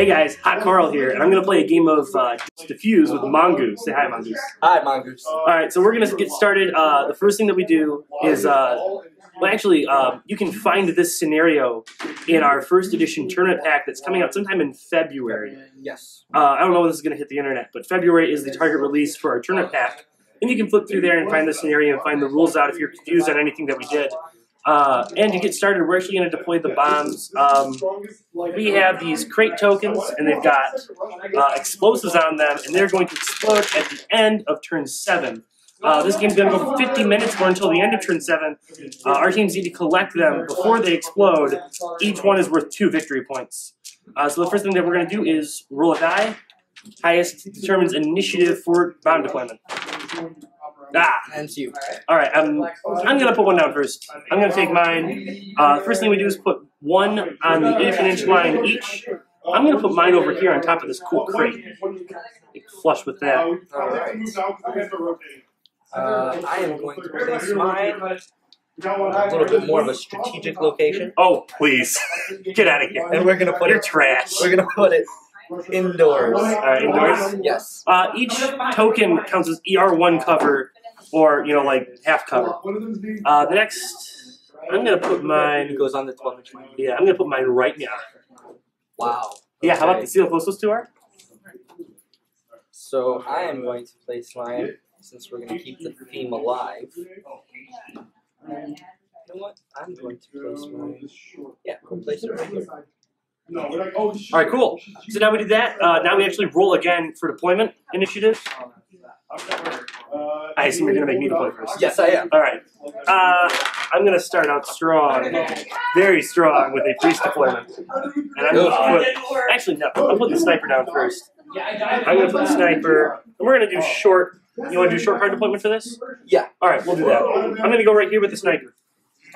Hey guys, Hawt Karl here, and I'm going to play a game of Defuse with Mongoose. Say hi, Mongoose. Hi, Mongoose. Alright, so we're going to get started. The first thing that we do is, you can find this scenario in our first edition tournament pack that's coming out sometime in February. Yes. I don't know when this is going to hit the internet, but February is the target release for our tournament pack. And you can flip through there and find the scenario and find the rules out if you're confused on anything that we did. And to get started, we're actually going to deploy the bombs. We have these crate tokens, and they've got explosives on them, and they're going to explode at the end of turn 7. This game's going to go for 50 minutes or until the end of turn 7. Our teams need to collect them before they explode. Each one is worth 2 victory points. So the first thing that we're going to do is roll a die. Highest determines initiative for bomb deployment. And you. All right, I'm going to put one down first. I'm going to take mine. First thing we do is put one on the 18-inch line each. I'm going to put mine over here on top of this cool crate. Flush with that. All right. I am going to place mine a little bit more of a strategic location. Oh, please. Get out of here. And we're going to put You're trash. We're going to put it indoors. Indoors? Yes. Each token counts as ER1 cover, or, like, half cover. The next, I'm going to put mine... It goes on the 12-inch line. Yeah, I'm going to put mine right now. Wow. Yeah, how about the see how close those two are? So I am going to place mine, since we're going to keep the theme alive. You know what? I'm going to place mine... Yeah, we'll place it right here. Alright, cool. So now we did that. Now we actually roll again for deployment initiative. I assume you're going to make me deploy first. Yes, I am. Alright. I'm going to start out strong, very strong, with a priest deployment. And I'm going to put... Actually, no. I'll put the sniper down first. I'm going to put the sniper... And we're going to do short... You want to do short card deployment for this? Yeah. Alright, we'll do that. I'm going to go right here with the sniper.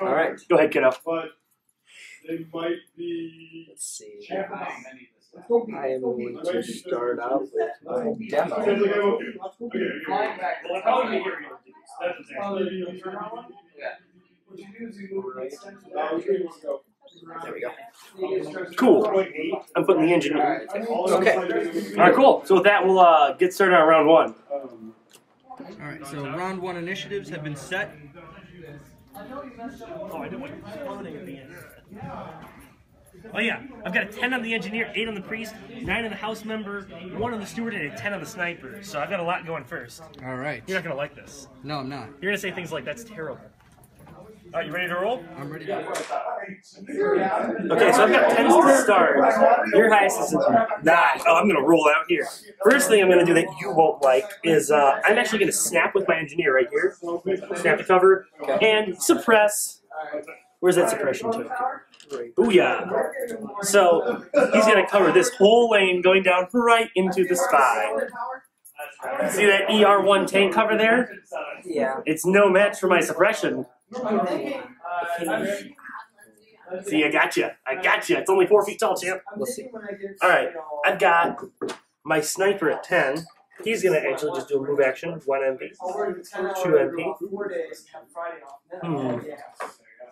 Alright. Go ahead, kiddo. They might be. Let's see. I am going to start out with my demo. There we go. Cool. I'm putting the engineer. Okay. Alright, cool. So with that, we'll get started on round 1. Alright, so round 1 initiatives have been set. Oh, I didn't want exploding at the end. Oh yeah, I've got a 10 on the engineer, 8 on the priest, 9 on the house member, 1 on the steward, and a 10 on the sniper. So I've got a lot going first. Alright. You're not going to like this. No, I'm not. You're going to say things like, that's terrible. Alright, you ready to roll? I'm ready to roll. Okay, so I've got 10s to start. Your highest is 9. Oh, I'm going to roll out here. First thing I'm going to do that you won't like is I'm actually going to snap with my engineer right here. Snap the cover. And suppress. Where's that suppression token? Booyah! So he's going to cover this whole lane going down right into the spy. See that ER1 tank cover there? Yeah. It's no match for my suppression. See, I got you. I got you. It's only 4 feet tall, champ. We'll see. All right. I've got my sniper at 10. He's going to actually just do a move action. 1 MP. 2 MP.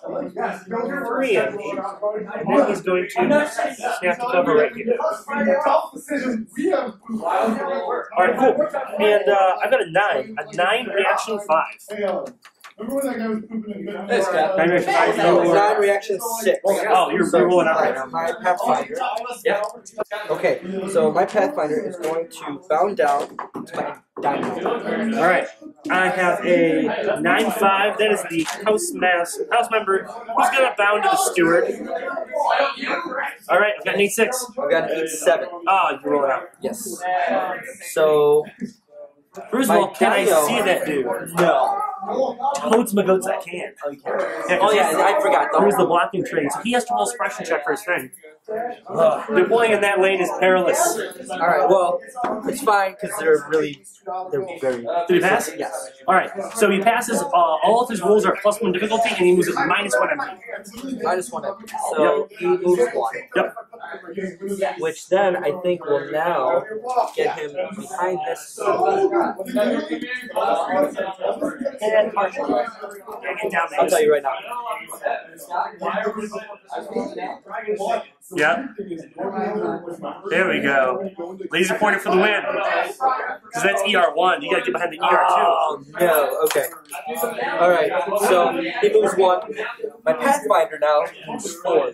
3 MP. And then he's going to snap the cover right here. Alright, cool. And I've got a 9. A 9 reaction 5. Remember when that guy was pooping in the middle? This guy. 9 reaction 5. 9 reaction 6. Oh, you're rolling out right now. My Pathfinder. Yeah. Okay, so my Pathfinder is going to bound down to my Daimyo. Alright. I have a 9-5. That is the Housemember who's going to bound to the Steward. Alright, I've got an 8-6. I've got an 8-7. Oh, you're rolling out. Yes. So, first of all, can I see that dude? No. Toads my goats, I can. Oh yeah, I forgot. Here's the blocking train, so he has to roll a suppression check for his thing. Deploying in that lane is perilous. Alright, well, it's fine because they're very... Did he pass? Yes. Alright, so he passes, all of his rolls are +1 difficulty, and he moves at -1 MP. -1 MP. So he moves 1. Yep. Which then I think will now get him behind this. And partially. I'll tell you right now. Yep. There we go. Laser pointer for the win. Because that's ER1. You gotta get behind the ER2. No, okay. Alright, so he moves 1. My Pathfinder now moves 4.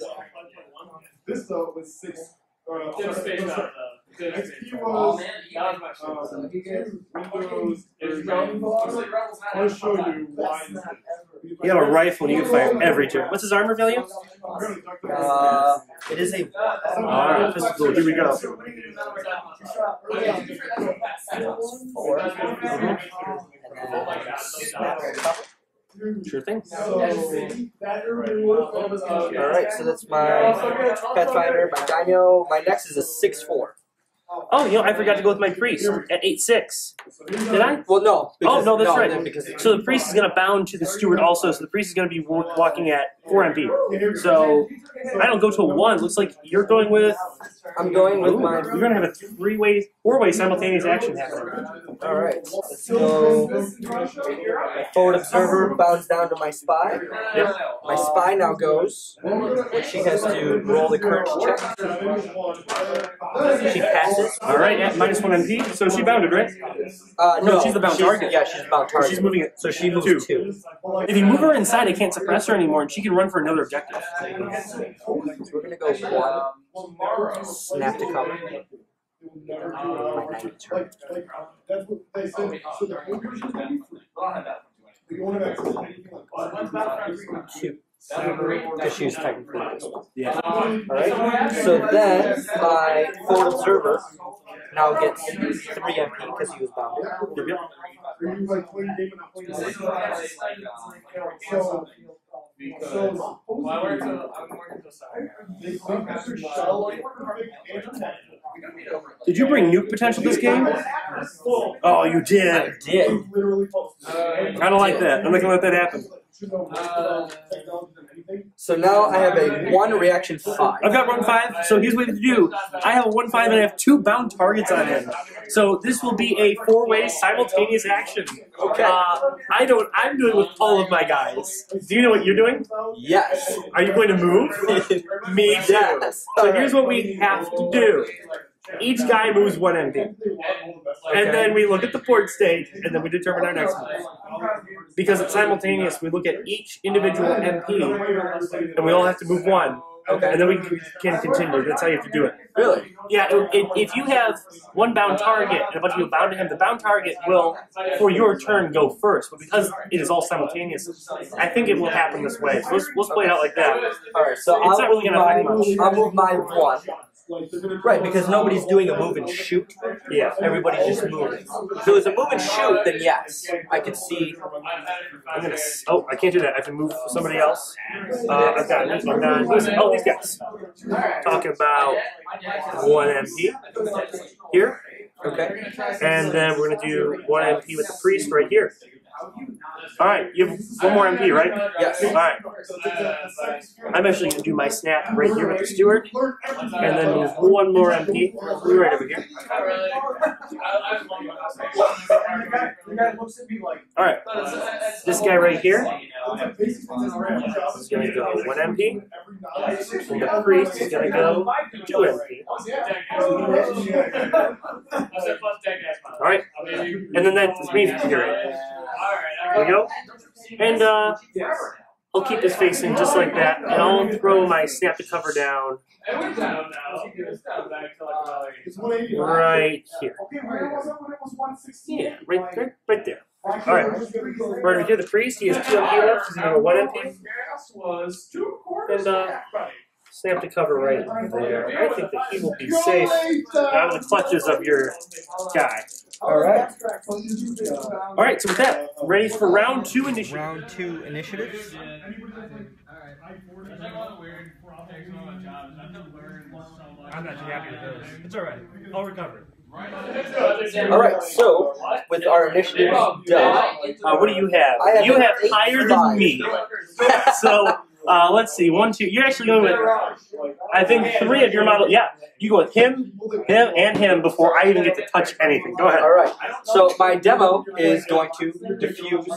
This though was 6. XP was I'll show you why. You have a rifle and you can fire every turn. What's his armor value? It is a... Alright, this is cool. Here we go. 4. Sure thing. Alright, so that's my Pathfinder, my Daimyo. My next is a 6-4. Oh, you know, I forgot to go with my priest at 8-6. Did I? Well, no. Oh, no, that's right. Because So the priest is going to bound to the steward also, so the priest is going to be walking at 4 MP. So I don't go to a 1. Looks like you're going with... I'm going with my... You're going to have a 4-way simultaneous action happening. Alright, let's go. My forward observer bounds down to my spy. Yep. My spy now goes. She has to roll the courage check. She passes. Alright, at -1 MP. So she bounded, right? No, she's the bound target. Yeah, she's the bound target. She's moving it. So she moves 2. If you move her inside, I can't suppress her anymore, and she can run for another objective. So we're going to go 1. Snap to cover. My 9 turn. That's what they said. So the ogres are going to be only have 2. Because she's technically this one. Yeah. Alright, so then my forward observer now gets 3 MP because he was bounded. Yep. Are you like playing game and not playing Did you bring nuke potential this game? Oh, you did. I did. I don't like that. I'm not going to let that happen. So now I have a 1 reaction 5. I've got run 5, so here's what you have to do. I have a 1-5 and I have 2 bound targets on him. So this will be a 4-way simultaneous action. Okay. I'm doing it with all of my guys. Do you know what you're doing? Yes. Are you going to move? Me too. Yes. So here's what we have to do. Each guy moves 1 MP. And then we look at the board state, and then we determine our next move. Because it's simultaneous, we look at each individual MP, and we all have to move 1. Okay. And then we can continue. That's how you have to do it. Really? Yeah, if you have 1 bound target and a bunch of people bound to him, the bound target will, for your turn, go first. But because it is all simultaneous, I think it will happen this way. So let's play it out like that. Alright, so It's not really going to affect much. I'll move my 1. Right, because nobody's doing a move and shoot. Yeah. Everybody's just moving. If it was a move and shoot, then yes, I could see. I'm gonna. Oh, I can't do that. I can move somebody else. I've got this one done. Oh, these guys. Talking about 1 MP here. Okay. And then we're gonna do 1 MP with the priest right here. All right, you have 1 more MP, right? Yes. All right. I'm actually going to do my snap right here with the steward, and then move 1 more MP right over here. All right. This guy right here is going to go 1 MP, and the priest is going to go 2 MP. All right. And then that's me here. There we go. And I'll keep this facing just like that, and I'll throw my snap to cover down right here. Yeah, right there. Alright, right over here, the priest, he has 2 MP left, he's going to go 1 MP. And snap to cover right there. I think that he will be safe out of the clutches of your guy. Alright. Alright, so with that, ready for round 2 initiative. Round 2 initiatives. I'm not too happy with those. It's alright. I'll recover. Alright, so with our initiative done, What do you have? I have You an have higher than 8-5. me. So Let's see, 1, 2. You're actually going with, I think, 3 of your model. Yeah, you go with him, and him before I even get to touch anything. Go ahead. All right. So my demo is going to defuse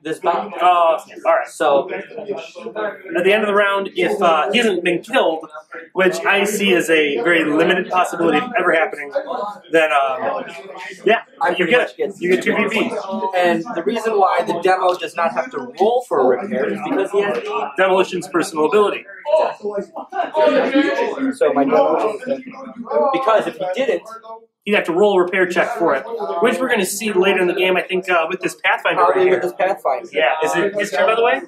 this bomb. All right. So At the end of the round, if he hasn't been killed, which I see as a very limited possibility of ever happening, then yeah, you get it. You get 2 PP. And the reason why the demo does not have to roll for a repair is because he has the Demolition's personal ability. So my demo, because if he didn't, He'd have to roll a repair check for it, which we're going to see later in the game, I think, with this Pathfinder right probably here. with this Pathfinder. Yeah, is it his turn, by the way?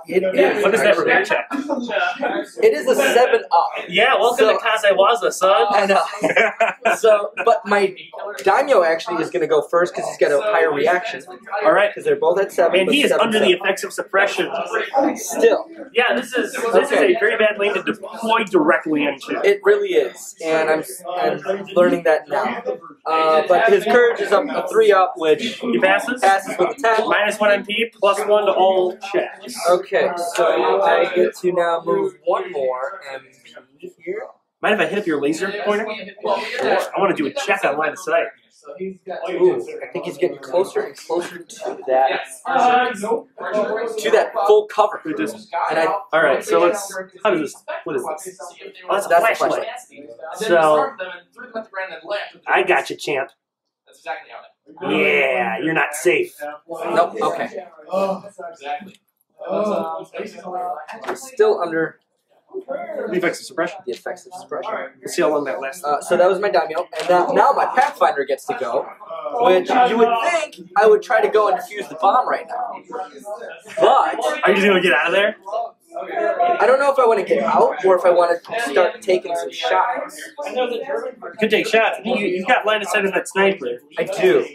It is. What is that repair check? It is a 7-up. Yeah, welcome to Keizai Waza, son. I know. So, but my Daimyo actually is going to go first because he's got a higher reaction. All right. Because they're both at 7. And he is under the effects of suppression. Still. Yeah, this is a very bad lane to deploy directly into. It really is, and I'm learning that now. But his courage is up a 3-up, which He passes. passes with a 10. -1 MP, +1 to all checks. Okay, so I get to now move 1 more MP here. Mind if I hit up your laser pointer? I want to do a check on line of sight. Ooh, I think he's getting closer and closer to that full cover. And All right, so let's. How does this? What is this? Oh, that's a That's a flashlight. So I got you, champ. Yeah, you're not safe. nope. Okay, still under The effects of suppression. the effects of suppression. Let's see how long that lasts. So that was my Daimyo, and now my Pathfinder gets to go, which you would think I would try to go and defuse the bomb right now. But Are you just gonna get out of there? I don't know if I want to get out or if I want to start taking some shots. You could take shots. You've got line of sight of that sniper. I do.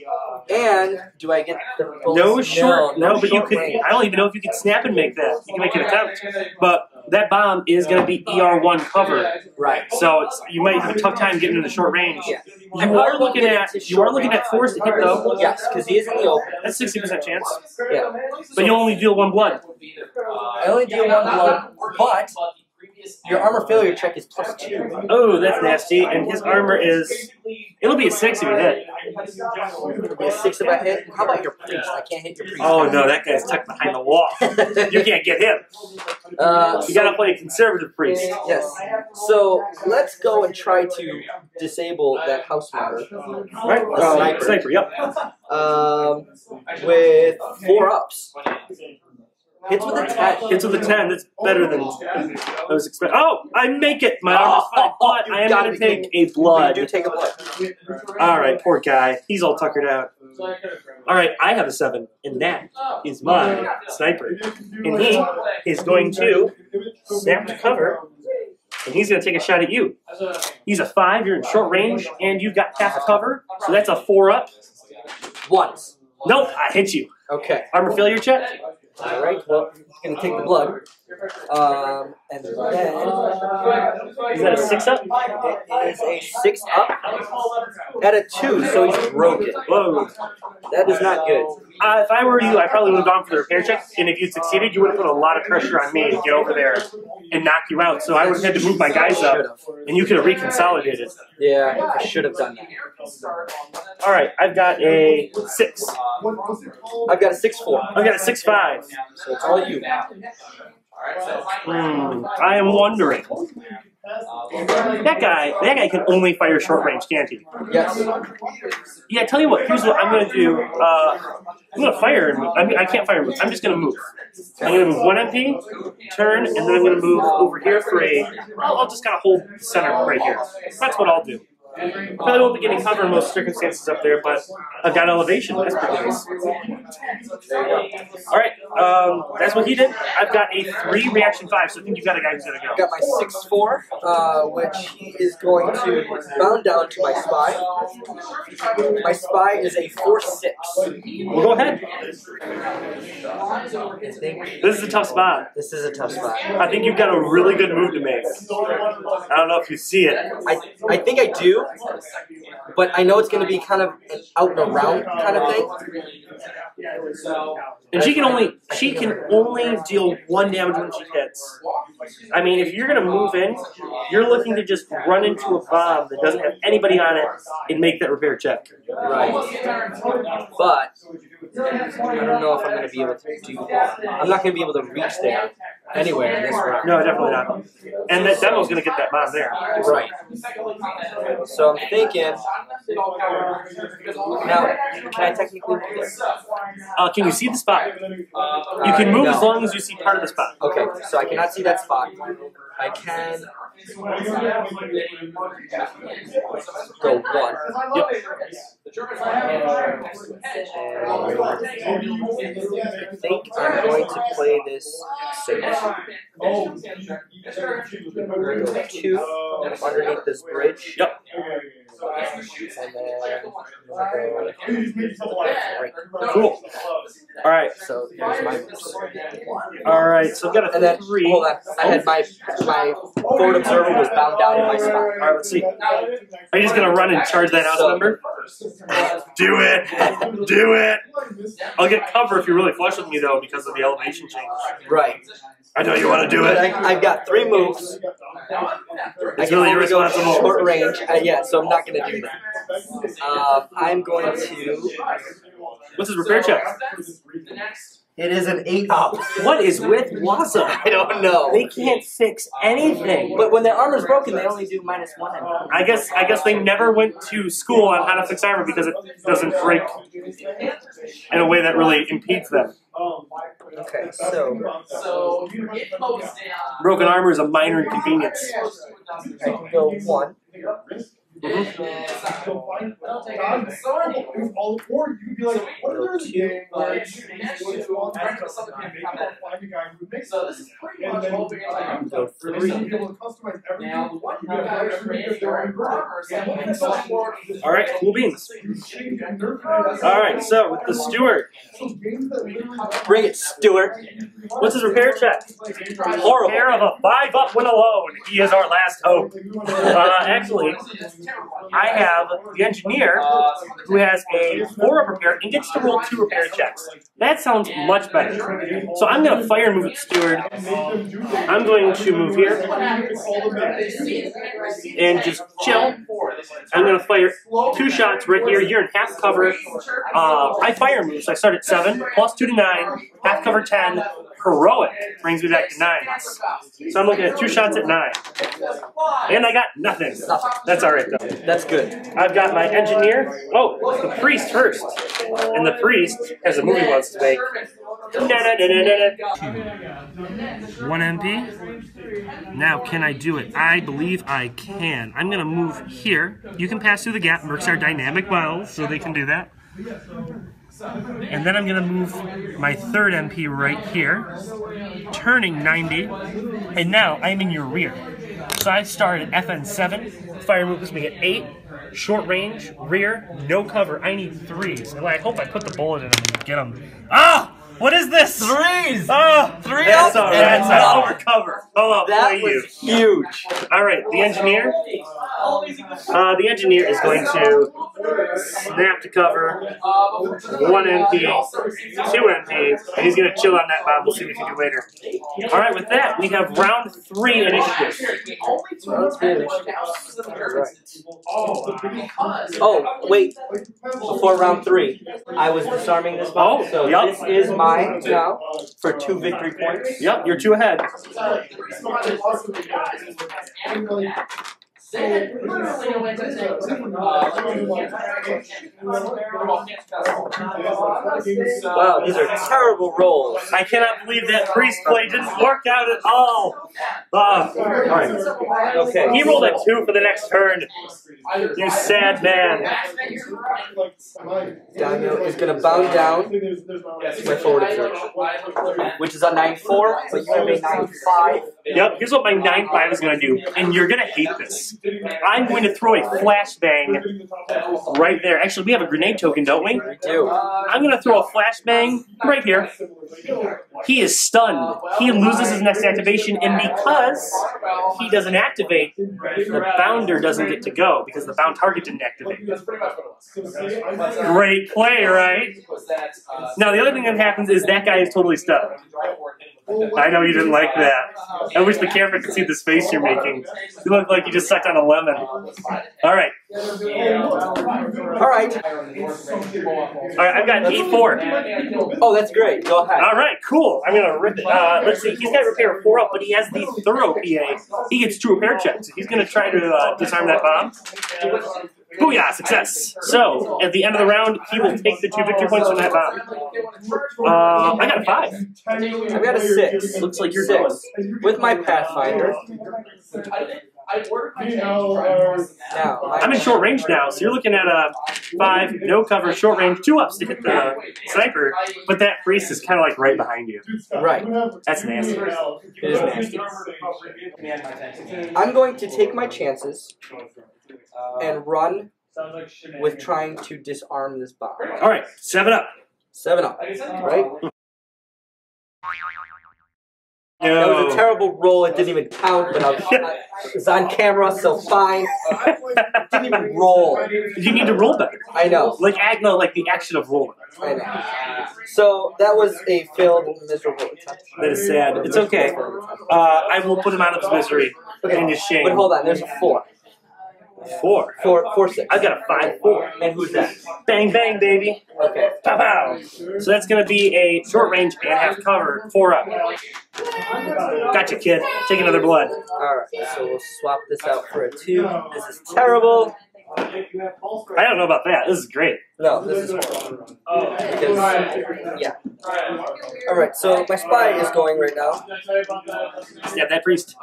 And do I get the bullets? No short. No, but you short could. range. I don't even know if you could snap and make that. You can make an attempt, but that bomb is going to be ER1 cover. Right. So you might have a tough time getting in the short range. Yeah. You are looking at force to hit though. Yes, because he is in the open. That's 60% chance. Yeah. But you only deal 1 blood. I only deal 1 blood, but your armor failure check is +2. Oh, that's nasty. And his armor is. It'll be a 6 if you hit. It'll be a 6 if I hit. How about your priest? I can't hit your priest. Oh no, that guy's tucked behind the wall. You can't get him. You gotta play a conservative priest. Yes. So let's go and try to disable that Housemember. Right? Sniper, yep. With 4 ups. Hits with a 10. Hits with a 10. That's better than I was expecting. Oh, I make it. My armor's fine, but I am going to take a blood. You do take a blood. All right, poor guy. He's all tuckered out. All right, I have a 7, and that is my sniper. And he is going to snap to cover, and he's going to take a shot at you. He's a 5. You're in short range, and you've got half cover, so that's a 4-up. Once. Nope, I hit you. Okay. Armor failure check. All right. Well, he's going to take the blood. And then... Is that a 6-up? It is a 6-up at a 2, so he's broken. Whoa. That is not good. If I were you, I probably would have gone for the repair check, and if you succeeded, you would have put a lot of pressure on me to get over there and knock you out. So I would have had to move my guys up, and you could have reconsolidated. Yeah, I should have done that. All right, I've got a 6. I've got a 6-4. I've got a 6-5. So it's all you. I am wondering. That guy can only fire short range, can't he? Yes. Yeah, tell you what, here's what I'm going to do. I'm going to fire him. I can't fire him. I'm just going to move. I'm going to move 1 MP, turn, and then I'm going to move over here for a... I'll just kind of hold the center right here. That's what I'll do. I probably won't be getting cover in most circumstances up there, but I've got elevation. That's pretty nice. There you go. All right, that's what he did. I've got a 3 reaction 5, so I think you've got a guy who's going to go. I've got my 6-4, which he is going to bound down to my spy. My spy is a 4-6. Well, go ahead. I think This is a tough spot. this is a tough spot. I think you've got a really good move to make. I don't know if you see it. I think I do, but I know it's going to be kind of an out and around kind of thing. And she can only deal 1 damage when she hits. I mean, if you're gonna move in, you're looking to just run into a bomb that doesn't have anybody on it and make that repair check. Right. But I don't know if I'm gonna be able to do that. I'm not gonna be able to reach there anywhere in this round. No, definitely not. And that demo's gonna get that bomb there. Right. So I'm thinking. Now, can I technically move this? Can you see the spot? You can move as long as you see part of the spot. Okay, so I cannot see that spot. I can go 1. Yep. I think I'm going to play this safe. We're going to go 2 underneath this bridge. Yep. And then Cool. All right. So there's my moves. All right. So I've got a And then 3. hold on. I had my forward observer was bound down in my spot. All right. Let's see. Are you just gonna run and charge that Housemember? Do it. Do it. I'll get cover if you're really flush with me though, because of the elevation change. Right. I know you want to do But it. I've got 3 moves. It's I can really only go irresponsible. short range. Yeah, so I'm not going to do that. I'm going to. What's his repair check? It is an 8 up. What is with Waza? I don't know. They can't fix anything. But when their armor's broken, they only do -1. I guess they never went to school on how to fix armor because it doesn't break in a way that really impedes them. Okay, so Broken armor is a minor inconvenience. I can go 1. Or you could be like, what if there's a game where you find a guy who makes So this is pretty much hoping it's like Go 3. be able to customize everything. now the one thing that is creating their own armor, so you can sell more. All right, cool beans. All right, so with the Steward, Bring it, Steward. what's his repair check? Horrible. Pair of a 5-up when alone. He is our last hope. Actually, I have the engineer who has a 4-up repair and gets to roll 2 repair checks. That sounds much better. So I'm going to fire move at Steward. I'm going to move here and just chill. I'm going to fire 2 shots right here. You're in half cover. I fire move, so I start at 7, plus 2 to 9, half cover 10. Heroic brings me back to 9. So I'm looking at 2 shots at 9. And I got nothing. That's alright though. That's good. I've got my engineer. Oh, the priest first. And the priest has a movie he wants to make. 1 MP. Now, can I do it? I believe I can. I'm going to move here. You can pass through the gap. Mercs are dynamic models, so they can do that. And then I'm going to move my 3rd MP right here, turning 90, and now I'm in your rear. So I started at FN7, fire move puts me at 8, short range, rear, no cover. I need 3s. And I hope I put the bullet in them and get them. Ah! What is this? 3s! Oh, 3 that's up all right. and That's no. over cover. I'll That play was huge. All right, the engineer. The engineer is going to snap to cover, 1 MP, 2 MP, and he's going to chill on that bomb. We'll see what we can do later. All right, with that, we have round 3 initiative. Oh, wait. Before round 3, I was disarming this bomb, Oh, so yep. this is mine now for 2 victory points. Yep, you're 2 ahead. Wow, these are terrible rolls. I cannot believe that priest play didn't work out at all. All right. Okay. He rolled a 2 for the next turn. You sad man. Daimyo is going to bound down my forward observer, which is a 9-4, but you have a 9-5. Yep, here's what my 9-5 is going to do, and you're going to hate this. I'm going to throw a flashbang right there. Actually, we have a grenade token, don't we? We do. I'm going to throw a flashbang right here. He is stunned. He loses his next activation, and because he doesn't activate, the bounder doesn't get to go, because the bound target didn't activate. Great play, right? Now, the other thing that happens is that guy is totally stuck. I know you didn't like that. I wish the camera could see this face you're making. You look like you just sucked on a lemon. All right. All right. All right, I've got 8-4. Oh, that's great. Go ahead. All right, cool. I'm going to rip it. Let's see. He's got repair 4 up, but he has the thorough PA. He gets 2 repair checks. He's going to try to disarm that bomb. Booyah, success. So, at the end of the round, he will take the 2 victory points from that bomb. I got a 5. I've got a 6. Looks like you're 6. With my Pathfinder. Now, I'm in short range now, so you're looking at a 5, no cover, short range, 2 ups to hit the sniper, but that priest is kind of like right behind you. Right. That's nasty. It is nasty. I'm going to take my chances and run with trying to disarm this bomb. All right, 7 up. 7 up, right? No. That was a terrible roll. It didn't even count, but it was on camera, so fine. It didn't even roll. You need to roll better. I know. Like the action of rolling. I know. So that was a failed, miserable attempt. That is sad. It's okay. I will put him out of his misery and his shame. But hold on, there's a 4. 4. 4, 6. I've got a 5-4. And who's that? Bang, bang, baby. Okay. Pow, pow. So that's going to be a short range and half cover. 4 up. Gotcha, kid. Take another blood. Alright, so we'll swap this out for a 2. This is terrible. I don't know about that. This is great. No, this is horrible. Because, yeah. Alright, so my spy is going right now. Yeah, that priest.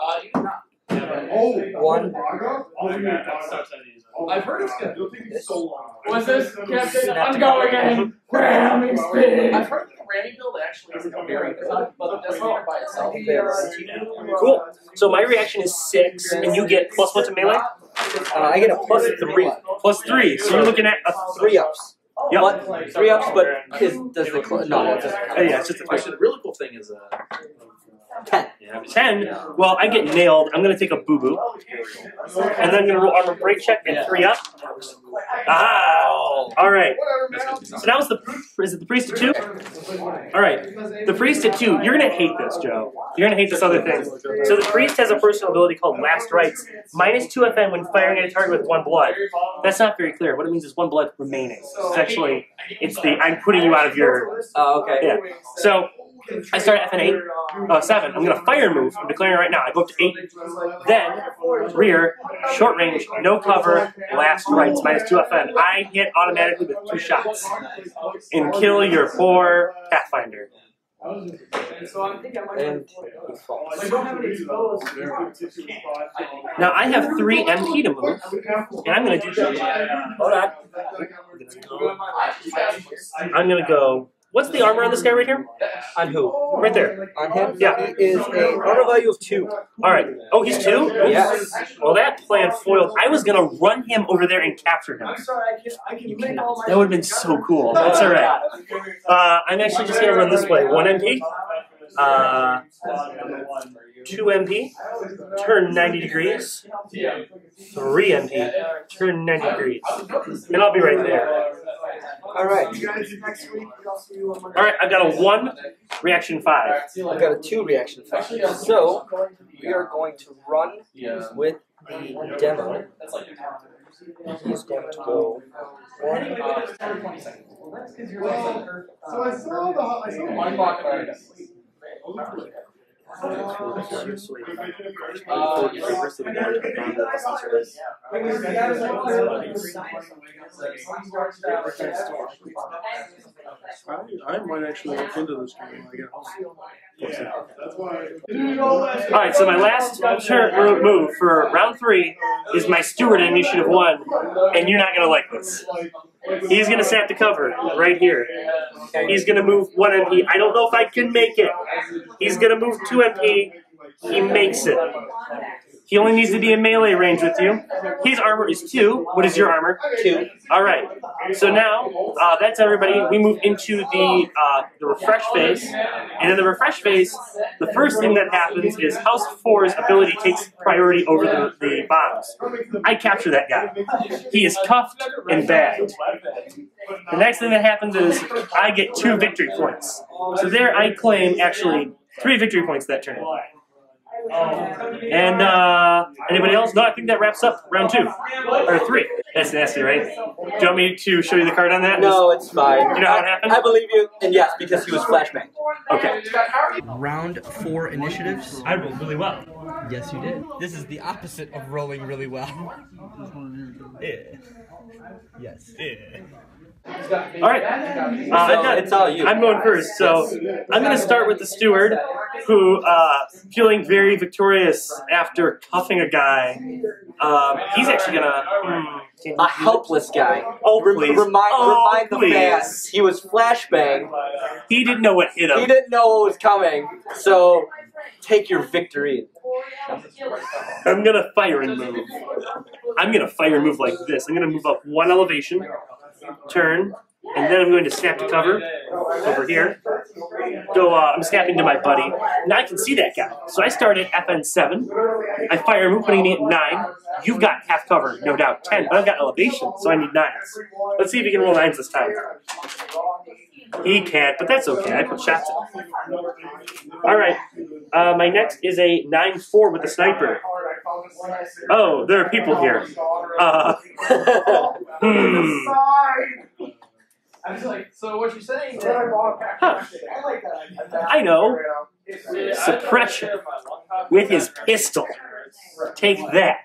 1. I've heard it's good. What's this, Captain? I'm going in. Ramming speed. I've heard the ramming build actually isn't very good, but it does not by itself. Cool. So my reaction is 6, and you get +1 to melee? I get a +3. +3. So you're looking at a 3 ups. Yep. What? 3 ups, but does the no, that doesn't count. Yeah, it's just a 3. The really cool thing is 10. 10. Well, I get nailed. I'm going to take a boo-boo. And then I'm going to roll armor break check and 3 up. Ah! All right. So now is it the priest at 2? All right. The priest at 2. You're going to hate this, Joe. You're going to hate this other thing. So the priest has a personal ability called Last Rites. -2 FN when firing at a target with 1 blood. That's not very clear. What it means is 1 blood remaining. It's actually, I'm putting you out of your... Oh, okay. Yeah. So... I start at FN 7. I'm going to fire move. I'm declaring it right now. I go up to 8. Then, rear, short range, no cover, last rights, -2 FN. I hit automatically with 2 shots. And kill your poor Pathfinder. And he falls. Now, I have 3 MP to move. And I'm going to do... Hold on. I'm going to go... What's the armor on this guy right here? On who? Right there. On him? Yeah. He is a armor value of 2. All right. Oh, he's 2? Yes. Well, that plan foiled. I was going to run him over there and capture him. You cannot. That would have been so cool. That's all right. I'm actually just going to run this way. 1 MP. 2 MP. Turn 90 degrees. 3 MP. Turn 90 degrees. And I'll be right there. All right. All right, I've got a 1, reaction 5. I've got a 2 reaction 5. So we are going to run with the demo. He's going to go 1. So I saw the I might actually look into this game, I guess. Alright, so my last turn move for round 3 is my Steward in Initiative 1, and you're not going to like this. He's going to snap the cover right here. He's going to move 1 MP. I don't know if I can make it. He's going to move 2 MP. He makes it. He only needs to be in melee range with you. His armor is 2. What is your armor? 2. All right. So now that's everybody. We move into the refresh phase, and in the refresh phase, the first thing that happens is House 4's ability takes priority over the bombs. I capture that guy. He is cuffed and bagged. The next thing that happens is I get 2 victory points. So there I claim actually 3 victory points that turn. And anybody else? No, I think that wraps up round 2 or 3. That's nasty, right? Do you want me to show you the card on that? No, it's fine. You know how it happened? I believe you, and yes, because he was flashbang. Okay. Round 4 initiatives. I rolled really well. Yes, you did. This is the opposite of rolling really well. Yeah. Yes. Yeah. All right. It's all you. I'm going first, so I'm going to start with the Steward, who, feeling very victorious after cuffing a guy. He's actually going to... A helpless guy. Oh, please. Remind the fans, he was flashbang. He didn't know what hit him. He didn't know what was coming, so take your victory. I'm going to fire and move. I'm going to fire and move like this. I'm going to move up 1 elevation, turn, and then I'm going to snap to cover over here. Go, I'm snapping to my buddy. Now I can see that guy. So I start at FN7. I fire and move, putting me at 9. You've got half cover, no doubt, 10. But I've got elevation, so I need 9s. Let's see if he can roll 9s this time. He can't, but that's okay. I put shots in. All right. My next is a 9-4 with the sniper. Oh, there are people here. So what you're saying? Huh. I know. Suppression with his pistol. Take that.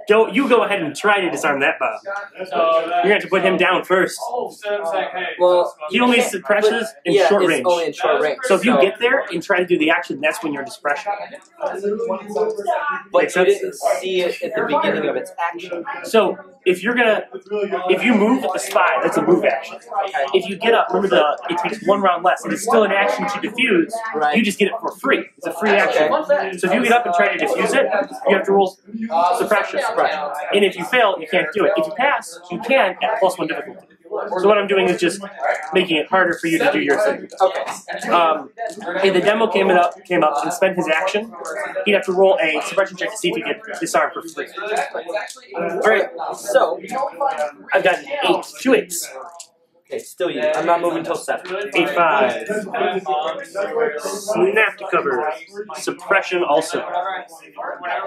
You go ahead and try to disarm that bomb. You're going to have to put him down first. Well, he only suppresses in short range. Only in short range. So if you get there and try to do the action, that's when you're suppression. But you didn't see it at the beginning of its action. So if you move with the spy, that's a move action. If you get up, remember it takes 1 round less, and it's still an action to defuse. Right. You just get it for free. It's a free action. So if you get up and try to defuse it, you have to roll suppression. And if you fail, you can't do it. If you pass, you can at +1 difficulty. So what I'm doing is just making it harder for you to do your thing. Okay. Hey, the demo came up and spent his action. He'd have to roll a suppression check to see if he could disarm for free. All right, so I've got 8, 2 8s. Okay, still you. I'm not moving until 7. 8-5. Snap to cover. Suppression also.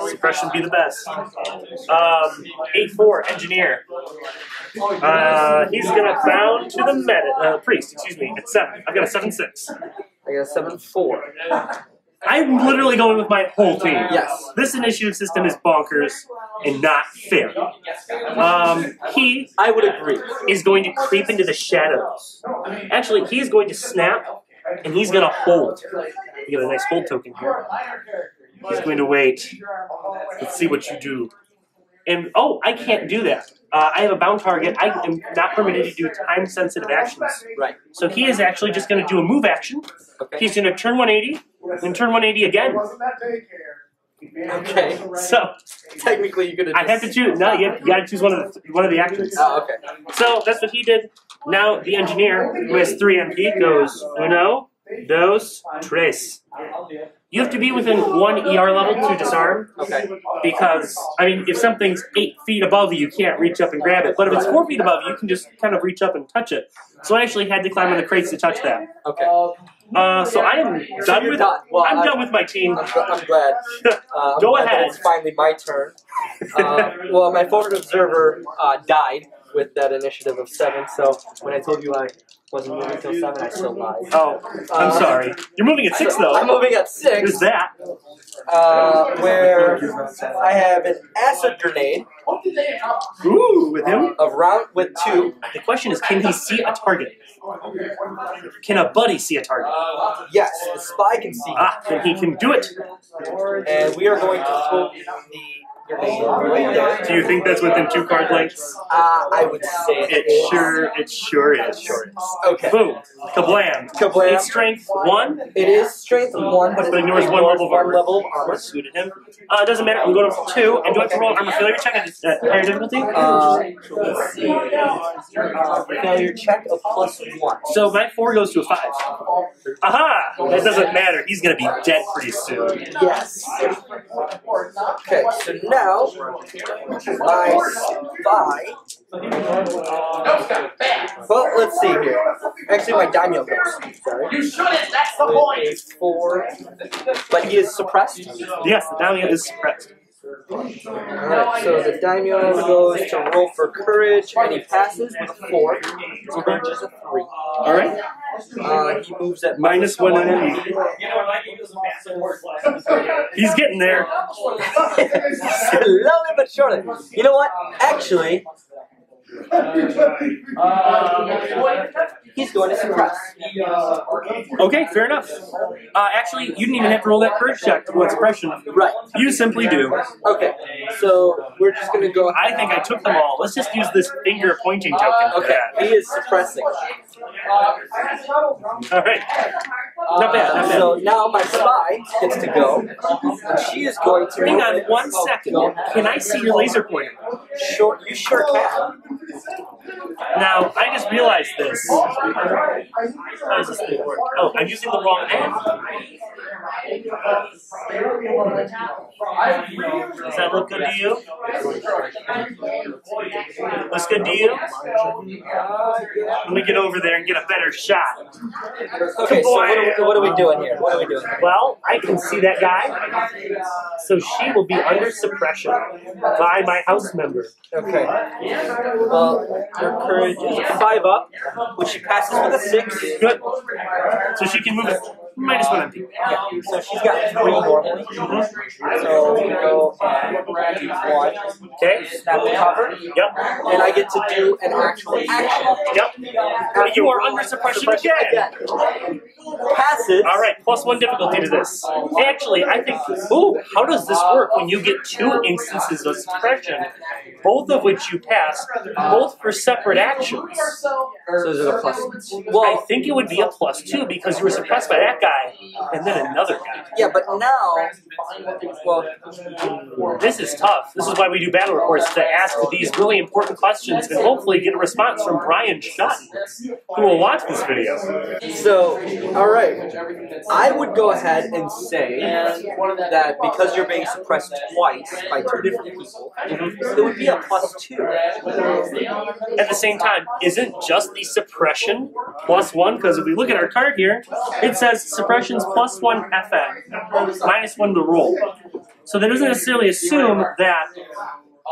Suppression be the best. 8-4. Engineer. He's gonna bound to the priest. Excuse me. At 7. I've got a 7-6. I got a 7-4. I'm literally going with my whole team. Yes. This initiative system is bonkers and not fair. He, I would agree, is going to creep into the shadows. Actually, he's going to snap, and he's going to hold. You get a nice hold token here. He's going to wait. Let's see what you do. And, oh, I can't do that. I have a bound target. I am not permitted to do time-sensitive actions. Right. So he is actually just going to do a move action. Okay. He's going to turn 180, and turn 180 again. Okay. So technically, you could have. I have to choose. No, you got to choose one of the actions. Oh, okay. So that's what he did. Now the engineer, who has 3 MP, goes 1, 2, 3. You have to be within 1 ER level to disarm. Okay. Because, I mean, if something's 8 feet above you, you can't reach up and grab it. But if it's 4 feet above you, you can just kind of reach up and touch it. So I actually had to climb on the crates to touch that. Okay. So I am done with. Well, I'm done with my team. I'm glad. Go I'm glad ahead. that it's finally my turn. Well, my forward observer died with that initiative of 7. So when I told you I wasn't moving until 7, I still lied. Oh, I'm sorry. You're moving at 6, though. I'm moving at 6. There's that. Where I have an acid grenade. Ooh, with him? With 2. The question is, can he see a target? Can a buddy see a target? Yes, the spy can see. Then he can do it. And we are going to put the Do you think that's within 2 card lengths? I would say It sure is. Okay. Boom. Kablam. Kablam. It's strength 1. It is strength 1, but it ignores one level of armor. level of armor. Suited him. It doesn't matter. I'm going up to 2. And do I have to roll an armor failure check at higher difficulty? Let's see. Failure check of +1. So my 4 goes to a 5. Aha! That doesn't matter. He's going to be dead pretty soon. Yes. Okay, so now my spy. Well, let's see here. Actually, my Daimyo goes. Sorry. You shouldn't, that's the point! 4. But he is suppressed? Yes, the Daimyo is suppressed. Alright, so the Daimyo goes to roll for courage, and he passes with a 4. His courage is a 3. Alright. He moves at -1 enemy. He's getting there. Slowly but surely. You know what? Actually, he's going to suppress. Okay, fair enough. Actually, you didn't even have to roll that courage check to suppression. Right. You simply do. Okay, so we're just going to go. I think I took them all. Let's just use this finger pointing token for Okay, that. he is suppressing. Alright. Not bad, not bad. So now my spy gets to go, and she is going to. Hang on 1 second. Can I see your laser pointer? Sure, you sure can. Now, I just realized this. How does this thing work? Oh, I'm using the wrong hand. Does that look good to you? Looks good to you? Let me get over there and get a better shot. Okay, so what are we doing here? What are we doing here? Well, I can see that guy, so she will be under suppression by my Housemember. Okay. Well, her courage is a 5 up, which she passes with a 6. Good. So she can move it -1 MP. Yeah. So she's got 3 normally. So we go and 1. Okay. Snap the cover. Yep. And I get to do an actual action. Yep. You are under suppression again. Passes. All right, +1 difficulty to this. Actually, I think. Ooh, how does this work when you get 2 instances of suppression, both of which you pass, both for separate actions? So is it a +? Well, I think it would be a +2 because you were suppressed by that guy and then another guy. Yeah, but now, well, this is tough. This is why we do battle reports, to ask these really important questions and hopefully get a response from Brian Shutton, who will watch this video. So, alright, I would go ahead and say that because you're being suppressed twice by 2 different people, it would be a +2. At the same time, isn't just the suppression +1? Because if we look at our card here, it says suppression's +1 FN, -1 to roll. So that doesn't necessarily assume that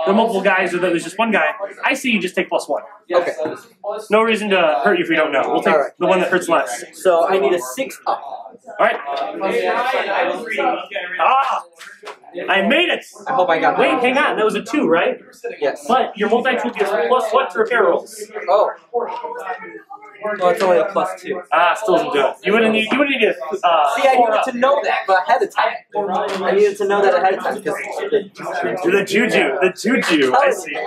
there are multiple guys or that there's just one guy. I see you just take +1. Okay. No reason to hurt you if we don't know. We'll take the one that hurts less. So I need a 6 up. Alright. Ah! I made it! I hope I got that. Wait, hang on. That was a 2, right? Yes. But your multi-tool gives +1 to repair rolls. Oh. Well, it's only a +2. Ah, still doesn't do it. You wouldn't need to See, I needed to know that ahead of time. I needed to know that ahead of time because the juju. I see. I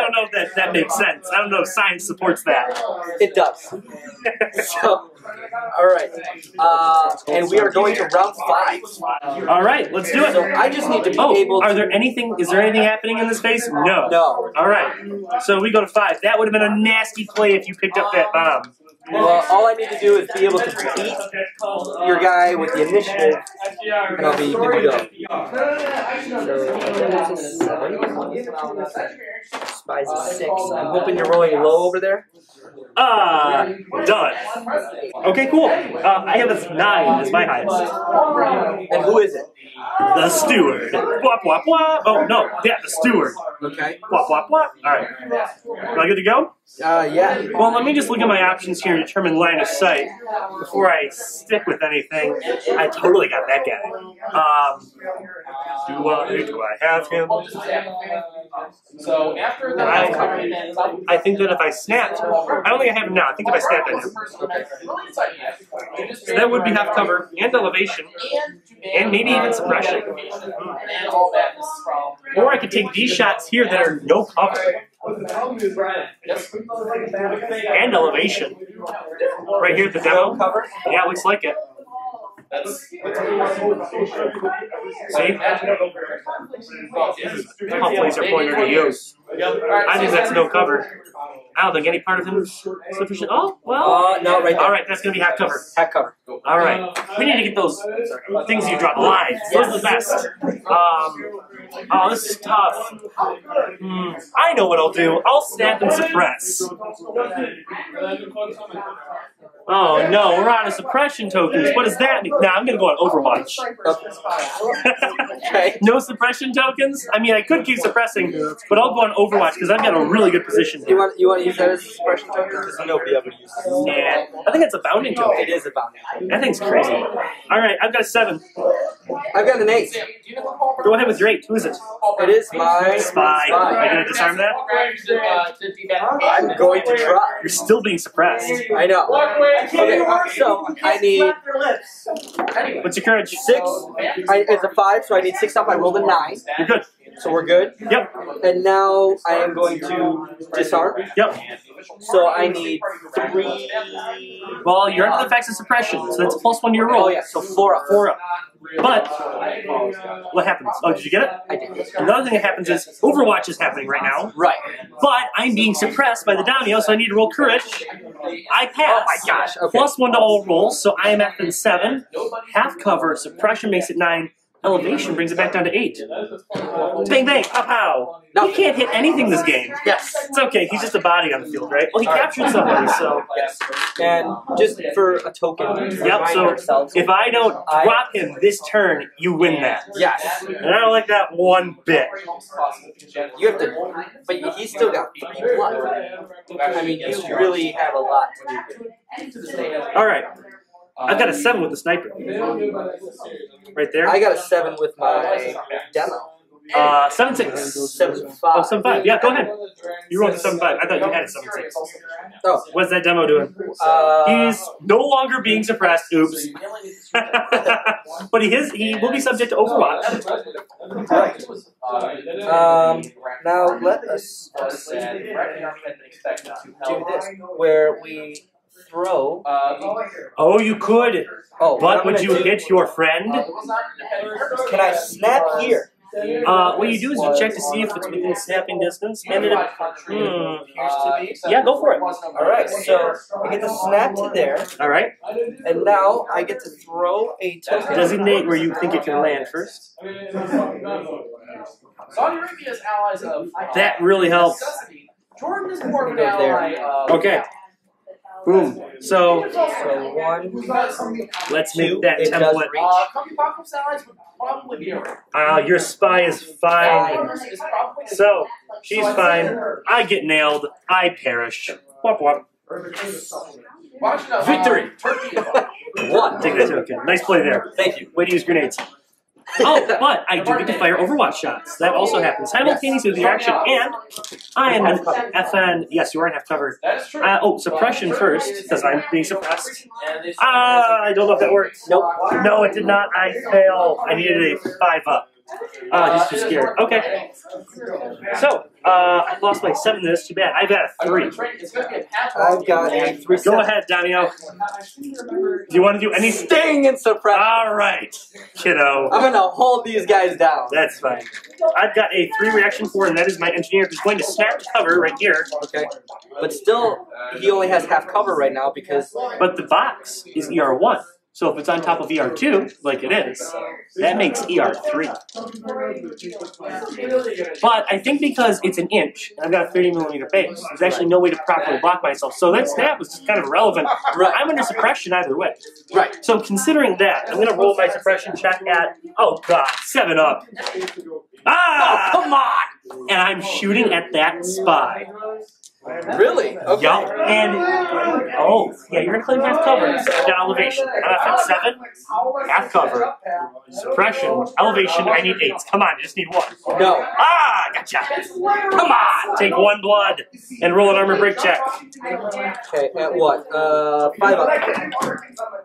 don't know if that makes sense. I don't know if science supports that. It does. So, alright. And we are going to round 5. Alright, let's do it. So I just need to be able to... Is there anything happening in this phase? No. No. Alright. So we go to 5. That would have been a nasty play if you picked up that bomb. Well, all I need to do is be able to beat your guy with the initiative, and I'll be good to go. So, 7. Spy's a 6. I'm hoping you're rolling low over there. Done. Okay, cool. I have a 9 as my highest. And who is it? The Steward. Wop, wop, wop. Oh, no. Yeah, the Steward. Okay. Wop, wop, wop. Alright. Am I good to go? Yeah. Well, let me just look at my options here and determine line of sight before I stick with anything. I totally got that guy. Do I have him? So after that, I think that if I snapped, I don't think I have him now. I think if I snapped, I do. So that would be half cover and elevation, and maybe even suppression. Or I could take these shots here that are no cover. And elevation. Right here at the demo. Yeah, looks like it. See? Tough laser pointer to use. I think that's no cover. I don't think any part of him is sufficient. Oh, well. No, right there. All right, that's going to be half cover. Half cover. All right. We need to get those things you drop. Lines. Those are the best. Oh, this is tough. I know what I'll do. I'll snap and suppress. Oh, no. We're out of suppression tokens. What does that mean? Nah, I'm going to go on Overwatch. Okay. No suppression tokens? I mean, I could keep suppressing, but I'll go on Overwatch because I've got a really good position here. You want to use that as a suppression token? Because nobody ever uses it. Nah, I think it's a bounding token. It is a bounding token. That thing's crazy. All right, I've got a 7. I've got an 8. Go ahead with your 8. Who is it? It is my Spy. Are you going to disarm that? I'm going to try. You're still being suppressed. I know. Okay, so I need What's your courage? 6. It's a 5, so I need 6 up. I rolled a 9. You're good. So we're good. Yep. And now I am going to disarm. Yep. So I need 3. Well, you're under the effects of suppression, so that's a +1 to your roll. Oh yeah, so 4 up. 4 up. But what happens? Oh, did you get it? I did. Another thing that happens is Overwatch is happening right now. Right. But I'm being suppressed by the Daimyo, so I need to roll courage. I pass. Oh my gosh. Okay. +1 to all rolls, so I am at 7. Half cover. Suppression makes it 9. Elevation brings it back down to 8. Bang, bang, pow, pow. No. He can't hit anything this game. Yes. It's okay. He's just a body on the field, right? Well, he captured somebody, so. Yes. And just for a token, Yep, so if I don't drop him this turn, you win that. Yes. And I don't like that one bit. You have to, but he's still got 3 blood. I mean, you really have a lot to do. All right. I've got a 7 with the sniper. Right there. I got a 7 with my demo. 7-6. 7-5. Oh, 7-5. Yeah, go ahead. You rolled a 7-5. I thought you had a 7-6. Oh. What's that demo doing? He's no longer being suppressed. Oops. But he will be subject to Overwatch. Right. Now let us do this, where we throw. Oh, you could. Oh, but would you hit your friend? Can I snap here? What you do is you check to see if it's within snapping distance, and it appears to be. Yeah, go for it. All right, so I get to snap to there. All right. And now I get to throw a token. Designate where you think it can land first. Saudi Arabia's allies of That really helps. Jordan is more of an ally of Okay. Boom. So 1. let's 2, make that it does template. reach. Apocalypse allies would probably be around. Your spy is fine. So she's fine. I get nailed. I perish. Wop wop. Victory. 1. Take that token. Nice play there. Thank you. Way to use grenades. Oh, but I do get to fire Overwatch shots. That also happens simultaneously with the action, and I am an FN. Yes, you are in half cover. Oh, suppression first, because I'm being suppressed. I don't know if that worked. Nope. No, it did not. I fail. I needed a 5 up. He's too scared. Okay. So, I lost my 7 this. Too bad. I've got a 3. I've got a 3. Go ahead, Daimyo. Do you want to do any Sting and suppression. All right, kiddo. I'm gonna hold these guys down. That's fine. I've got a 3 reaction 4, and that is my engineer who's going to snap to cover right here. Okay. But still, he only has half cover right now because. But the box is ER1. So if it's on top of ER2, like it is, that makes ER3. But I think because it's an inch, and I've got a 30mm base, there's actually no way to properly block myself. So that snap was just kind of irrelevant. Right. I'm under suppression either way. Right. So considering that, I'm going to roll my suppression check at, oh god, 7 up. Ah! Oh, come on! And I'm shooting at that spy. Really? Okay. Yup. And, oh, yeah, you're going to claim half cover. So I've got elevation. I'm at 7. Half cover. Suppression. Elevation, I need 8s. Come on, you just need 1. No. Ah, gotcha. Come on. Take 1 blood and roll an armor break check. Okay, at what? 5 up.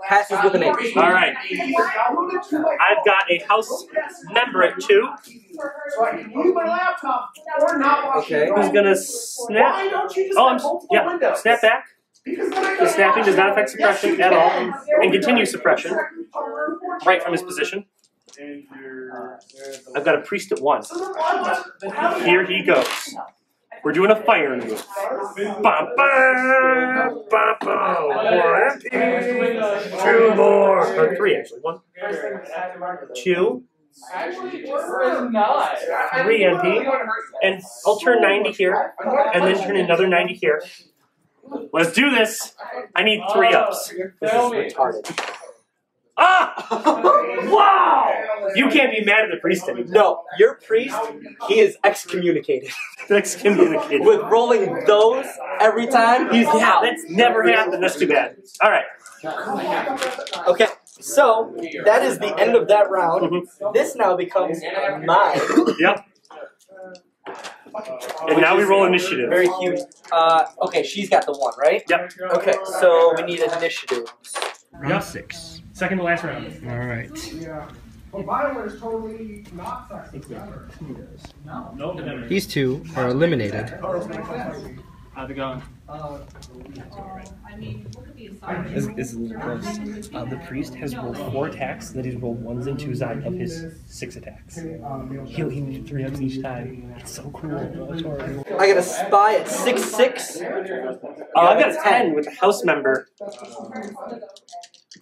Passes with an 8. All right. I've got a Housemember at 2. so I can use my laptop or not watch Okay. Who's gonna snap? Why don't you just Oh, have multiple yeah. windows? Snap back. Because then I The snapping does not affect Yes, suppression you at all, can. and continue suppression right from his position. I've got a priest at 1. So then why- Here he goes. We're doing a fire move. Bum, bum, bum, bum. 1 MP. 2 more. Or 3 actually. 1, 2, Actually, we're not. 3 MP. And I'll turn 90 here, and then turn another 90 here. Let's do this. I need 3 ups. Tell me. Ah! Wow! You can't be mad at the priest anymore. No, your priest, he is excommunicated. Excommunicated. With rolling those every time, he's Yeah, out. that's never happened. That's too bad. All right. Okay, so that is the end of that round. This now becomes mine. Yep. And now we roll initiative. Very huge. Okay, she's got the 1, right? Yep. Okay, so we need initiative. Round 6. Second to last round. All right. Yeah. But BioWare is totally not sexy. Nope. These 2 are eliminated. How's it going? The priest has rolled 4 attacks, and then he's rolled 1s and 2s out of his 6 attacks. He'll need 3 ups each time. It's so cool. I got a spy at 6'6". I've got a 10 with the Housemember.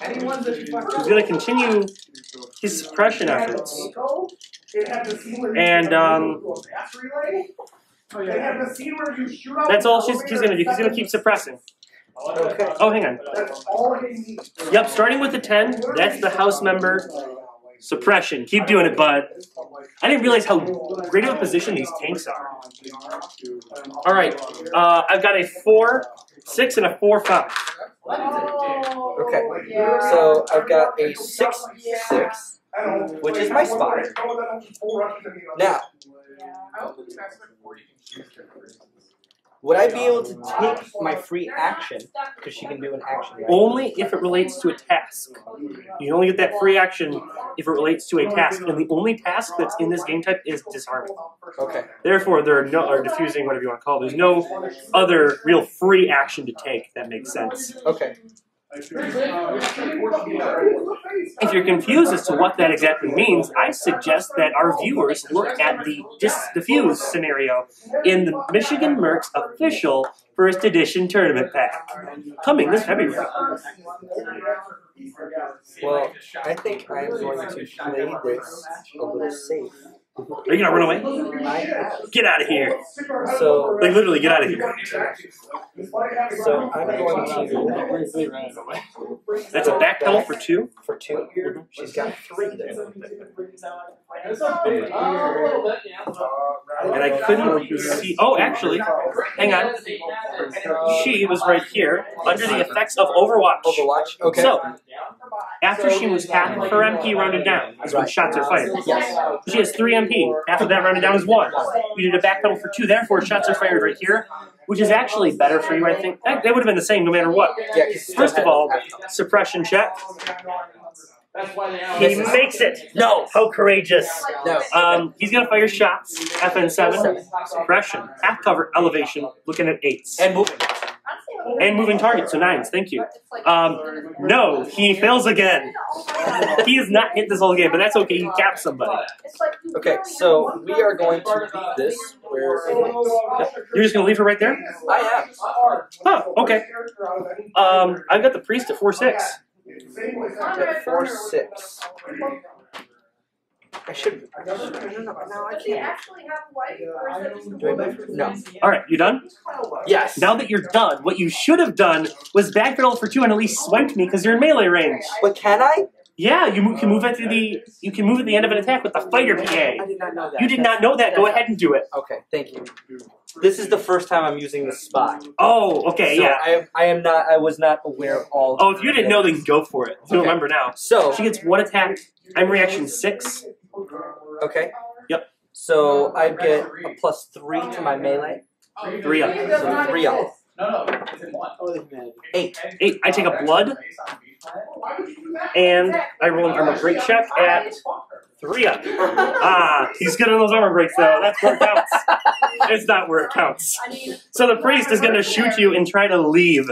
He's going to continue his suppression efforts. And that's all she's going to do. He's going to keep suppressing. Okay. Oh, hang on. Yep, starting with the 10, that's the Housemember suppression. Keep doing it, bud. I didn't realize how great of a position these tanks are. All right, I've got a 4, 6, and a 4, 5. Okay, so I've got a 6'6", which is my spy. Now, would I be able to take my free action? Because she can do an action, right? Only if it relates to a task. You can only get that free action if it relates to a task, and the only task that's in this game type is disarming. Okay. Therefore, there are no, or diffusing, whatever you want to call it. There's no other real free action to take. If that makes sense. Okay. If you're confused as to what that exactly means, I suggest that our viewers look at the Defuse scenario in the Michigan MERCS official First Edition Tournament Pack, coming this February. Well, I think I'm going to play this a little safe. Are you gonna run away? Get out of here! So, Like literally, get out of here. so I'm going to That's a back pedal for 2. for 2. She's got 3 there. And I couldn't see. Oh, actually, hang on. She was right here under the effects of Overwatch. Overwatch. Okay. So, after she was half of her MP rounded down, is when shots are fired. Yes. She has 3 MP. Half of that rounded down is 1. You did a back pedal for 2, therefore shots are fired right here, which is actually better for you, I think. That would have been the same no matter what. Yeah, 'cause First of all, suppression check. He makes it. No, how courageous. No. He's gonna fire shots. FN7, suppression, half cover, elevation, looking at 8s. And moving. And moving target, so 9s, thank you. No, he fails again. He has not hit this whole game, but that's okay, he caps somebody. Okay, so we are going to leave this where it is. You're just gonna leave her right there? I am. Oh, okay. I've got the priest at 4/6. At 4/6. I should. No, I can't. Do I buy fruit? No. Alright, you done? Yes. Now that you're done, what you should have done was back pedal for 2 and at least swiped me because you're in melee range. But can I? Yeah, can move at the end of an attack with the fighter PA. I did not know that. You did not know that. Go ahead and do it. Okay, thank you. This is the first time I'm using the spot. Oh, okay, So yeah. I was not aware of all. Oh, if you didn't know, then go for it. You remember now. So She gets 1 attack. I'm reaction 6. okay. Yep. So I get a +3 to my melee. 3 up. So 3 up. No, it's in 1. 8. 8. I take a blood, and I roll an armor break check at 3 up. Ah, he's good on those armor breaks though. That's where it counts. It's not where it counts. So the priest is going to shoot you and try to leave.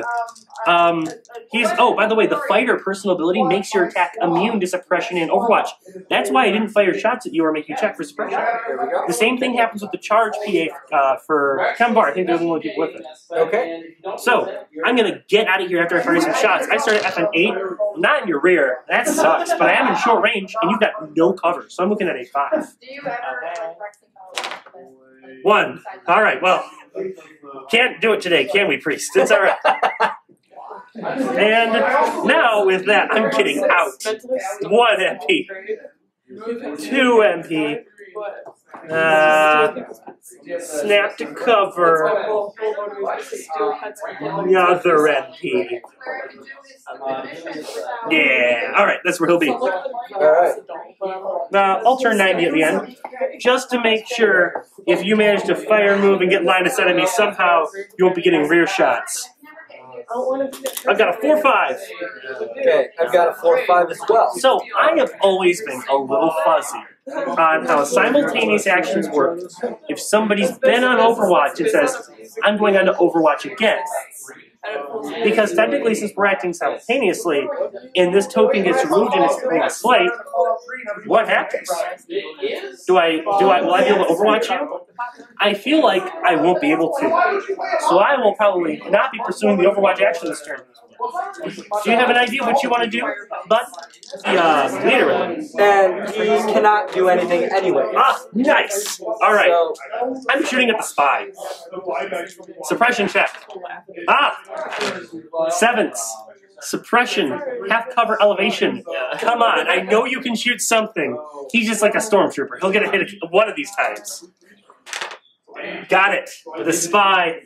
Oh, by the way, the fighter personal ability makes your attack immune to suppression in Overwatch. That's why I didn't fire shots at you or make you check for suppression. The same thing happens with the charge PA for Kemvar. I think they're the only people with it. Okay. So, I'm going to get out of here after I fire some shots. I start at FN8, not in your rear. That sucks, but I am in short range, and you've got no cover. So I'm looking at a 5. 1. All right, well, can't do it today, can we, priest? It's all right. And now with that, I'm getting out. 1 MP. 2 MP. Snap to cover. Another MP. Yeah, alright, that's where he'll be. Alright. I'll turn 90 at the end, just to make sure if you manage to fire, move, and get line of sight on me, somehow you won't be getting rear shots. I've got a 4-5. Okay, I've got a 4-5 as well. So I have always been a little fuzzy on how simultaneous actions work. If somebody's been on Overwatch and says, I'm going on to Overwatch again. Because technically, since we're acting simultaneously, and this token gets removed and it's clean slate, what happens? Will I be able to Overwatch you? I feel like I won't be able to. So I will probably not be pursuing the Overwatch action this turn. Do you have an idea what you want to do, bud? The leader with him. And he cannot do anything anyway. Ah, nice. All right. I'm shooting at the spy. Suppression check. Ah, 7s. Suppression. Half cover elevation. Come on. I know you can shoot something. He's just like a stormtrooper. He'll get a hit one of these times. Got it. The spy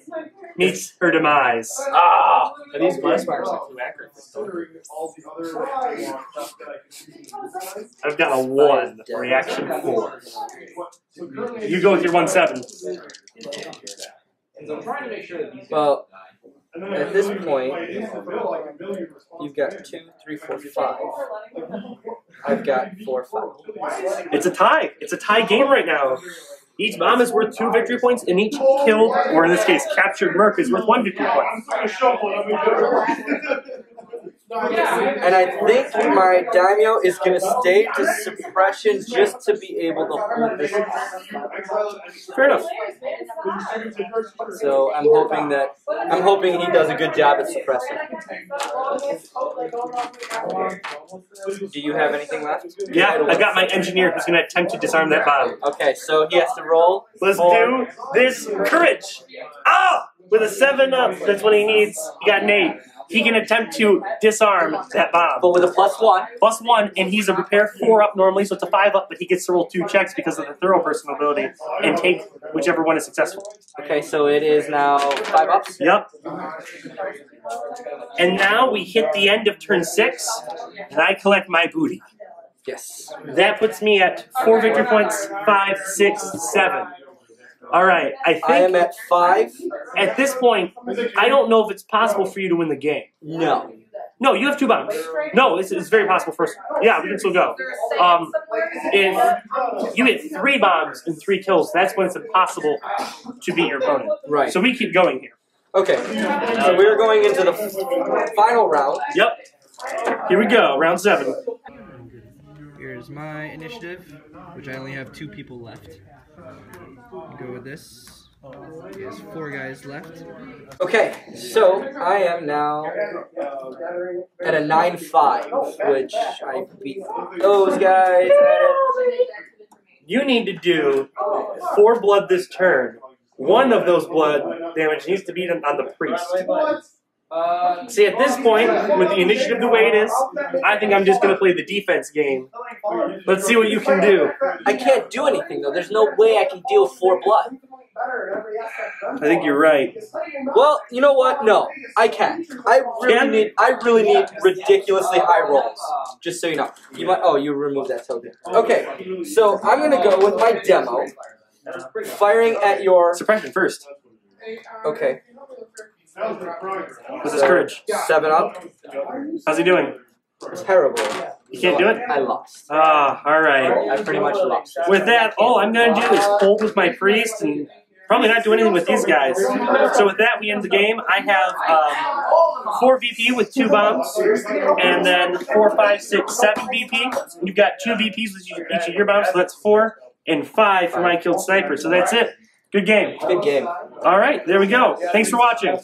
meets her demise. Ah! Are these blast fires are too accurate? I've got a 1. Reaction 4. You go with your 1-7. Well, at this point, you've got 2, 3, 4, 5. I've got 4, 5. It's a tie. It's a tie game right now. Each bomb is worth 2 victory points, and each killed, or in this case, captured merc is worth 1 victory point. And I think my Daimyo is going to stay to suppression just to be able to hold this. Fair enough. So I'm hoping he does a good job at suppressing. Do you have anything left? Yeah, I've got my engineer who's going to attempt to disarm that bomb. Okay, so he has to roll. Let's do this. Courage. Ah! With a 7 up, that's what he needs. He got an 8. He can attempt to disarm that bomb. But with a +1. +1, and he's a repair 4 up normally, so it's a 5 up, but he gets to roll 2 checks because of the thorough personal ability and take whichever one is successful. Okay, so it is now 5 ups? Yep. And now we hit the end of turn 6, and I collect my booty. Yes. That puts me at 4 victory points, 5, 6, 7. All right, I think I am at 5. at this point, I don't know if it's possible for you to win the game. No. No, you have 2 bombs. No, it's very possible for us. Yeah, we can still go. If you hit 3 bombs and 3 kills, that's when it's impossible to beat your opponent. Right. So we keep going here. Okay, so we're going into the final round. Yep. Here we go, round 7. Here's my initiative, which I only have 2 people left. Go with this. He has 4 guys left. Okay, so I am now at a 9-5, which I beat those guys at it. You need to do 4 blood this turn. 1 of those blood damage needs to be on the priest. See, at this point, with the initiative the way it is, I think I'm just going to play the defense game. Let's see what you can do. I can't do anything, though. There's no way I can deal with 4 blood. I think you're right. Well, you know what? No, I can. I really need ridiculously high rolls. Just so you know. You removed that token. Okay, so I'm going to go with my demo. Firing at your... Suppression first. Okay. What's his courage? 7 up. How's he doing? Terrible. You can't do it? I lost. Ah, all right. I pretty much lost. With that, all I'm going to do is hold with my priest and probably not do anything with these guys. So with that, we end the game. I have 4 VP with 2 bombs, and then 4, 5, 6, 7 VP. You've got 2 VPs with each of your bombs, so that's 4, and 5 for my killed sniper. So that's it. Good game. Good game. All right, there we go. Thanks for watching.